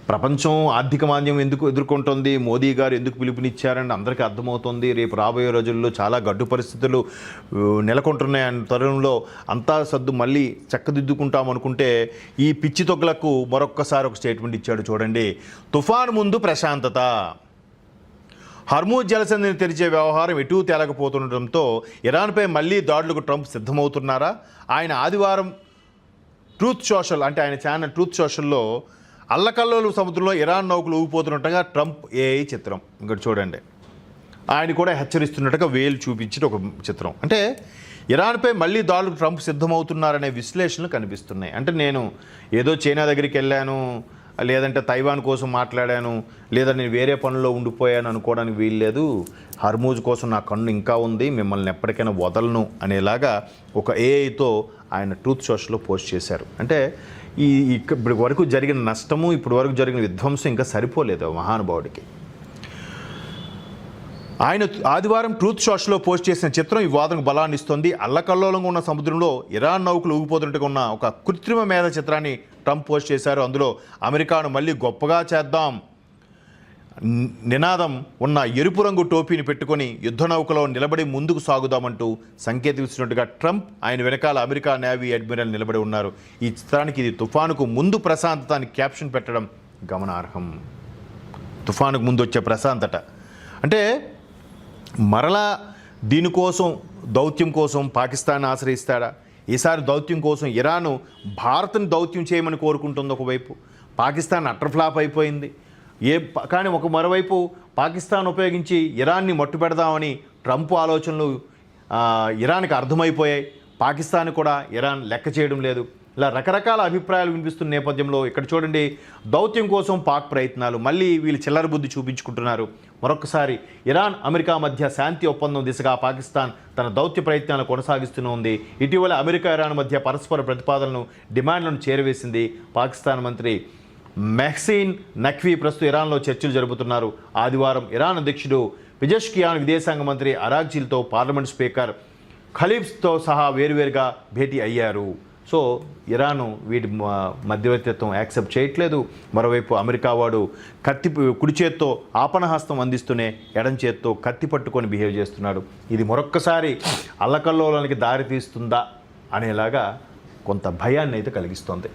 ప్రపంచం ఆర్థిక మాంద్యం ఎందుకు ఎదుర్కొంటుంది, మోదీ గారు ఎందుకు పిలుపునిచ్చారని అందరికీ అర్థమవుతుంది. రేపు రాబోయే రోజుల్లో చాలా గడ్డు పరిస్థితులు నెలకొంటున్నాయన్న తరుణంలో అంతా సర్దు మళ్ళీ చక్కదిద్దుకుంటాం అనుకుంటే ఈ పిచ్చి తొక్కలకు మరొక్కసారి ఒక స్టేట్మెంట్ ఇచ్చాడు చూడండి. తుఫాను ముందు ప్రశాంతత. హర్మూజ్ జలసంధిని తెరిచే వ్యవహారం ఎటూ తేలకపోతుండటంతో ఇరాన్పై మళ్ళీ దాడులకు ట్రంప్ సిద్ధమవుతున్నారా? ఆయన ఆదివారం ట్రూత్ సోషల్ అంటే ఆయన ఛానల్ ట్రూత్ సోషల్లో అల్లకల్లోలు సముద్రంలో ఇరాన్ నౌకలు ఊగిపోతున్నట్టుగా ట్రంప్ ఏఐ చిత్రం ఇక్కడ చూడండి. ఆయన కూడా హెచ్చరిస్తున్నట్టుగా వేలు చూపించిన ఒక చిత్రం. అంటే ఇరాన్పై మళ్ళీ దాడులకు ట్రంప్ సిద్ధమవుతున్నారనే విశ్లేషణలు కనిపిస్తున్నాయి. అంటే నేను ఏదో చైనా దగ్గరికి వెళ్ళాను, లేదంటే తైవాన్ కోసం మాట్లాడాను, లేదా నేను వేరే పనుల్లో ఉండిపోయాను అనుకోవడానికి వీల్లేదు. హర్మూజ్ కోసం నా కన్ను ఇంకా ఉంది, మిమ్మల్ని ఎప్పటికైనా వదలను అనేలాగా ఒక ఏఐతో ఆయన ట్రూత్ సోషల్లో పోస్ట్ చేశారు. అంటే ఇప్పటి వరకు జరిగిన నష్టము, ఇప్పటి వరకు జరిగిన విధ్వంసం ఇంకా సరిపోలేదు మహానుభావుడికి. ఆయన ఆదివారం ట్రూత్ సోషల్లో పోస్ట్ చేసిన చిత్రం ఈ వాదనకు బలాన్ని ఇస్తోంది. అల్లకల్లోలంగా ఉన్న సముద్రంలో ఇరాన్ నౌకలు ఊగిపోతున్నట్టుగా ఉన్న ఒక కృత్రిమ మేధ చిత్రాన్ని ట్రంప్ పోస్ట్ చేశారు. అందులో అమెరికాను మళ్ళీ గొప్పగా చేద్దాం నినాదం ఉన్న ఎరుపు రంగు టోపీని పెట్టుకొని యుద్ధ నౌకలో నిలబడి ముందుకు సాగుదామంటూ సంకేతం ఇచ్చినట్టుగా ట్రంప్ ఆయన వెనకాల అమెరికా నేవీ అడ్మిరల్ నిలబడి ఉన్నారు. ఈ చిత్రానికి ఇది తుఫానుకు ముందు ప్రశాంతత అని క్యాప్షన్ పెట్టడం గమనార్హం. తుఫానుకు ముందు వచ్చే ప్రశాంతత అంటే మరలా దీనికోసం దౌత్యం కోసం పాకిస్తాన్ ఆశ్రయిస్తాడా? ఈసారి దౌత్యం కోసం ఇరాను భారత్ని దౌత్యం చేయమని కోరుకుంటుంది. ఒకవైపు పాకిస్తాన్ అట్రఫ్లాప్ అయిపోయింది. కానీ మరోవైపు పాకిస్తాన్ ఉపయోగించి ఇరాన్ని మట్టు పెడదామని ట్రంప్ ఆలోచనలు ఇరాన్కి అర్థమైపోయాయి. పాకిస్తాన్ కూడా ఇరాన్ లెక్క చేయడం లేదు. ఇలా రకరకాల అభిప్రాయాలు వినిపిస్తున్న నేపథ్యంలో ఇక్కడ చూడండి, దౌత్యం కోసం పాక్ ప్రయత్నాలు, మళ్ళీ వీళ్ళు చిల్లర బుద్ధి చూపించుకుంటున్నారు. మరొకసారి ఇరాన్ అమెరికా మధ్య శాంతి ఒప్పందం దిశగా పాకిస్తాన్ తన దౌత్య ప్రయత్నాలు కొనసాగిస్తూనే ఉంది. ఇటీవల అమెరికా ఇరాన్ మధ్య పరస్పర ప్రతిపాదనలను డిమాండ్లను చేరవేసింది. పాకిస్తాన్ మంత్రి మెహ్సిన్ నఖ్వీ ప్రస్తుతం ఇరాన్లో చర్చలు జరుపుతున్నారు. ఆదివారం ఇరాన్ అధ్యక్షుడు పిజెష్కియాన్, విదేశాంగ మంత్రి అరాగ్జీలతో పార్లమెంట్ స్పీకర్ ఖలీఫ్తో సహా వేరువేరుగా భేటీ అయ్యారు. సో ఇరాను వీటి మధ్యవర్తిత్వం యాక్సెప్ట్ చేయట్లేదు. మరోవైపు అమెరికా వాడు కుడి చేత్తో ఆపణహస్తం అందిస్తూనే ఎడం చేత్తో కత్తి పట్టుకొని బిహేవ్ చేస్తున్నాడు. ఇది మరొక్కసారి అల్లకల్లోలానికి దారి తీస్తుందా అనేలాగా కొంత భయాన్ని అయితే కలిగిస్తోంది.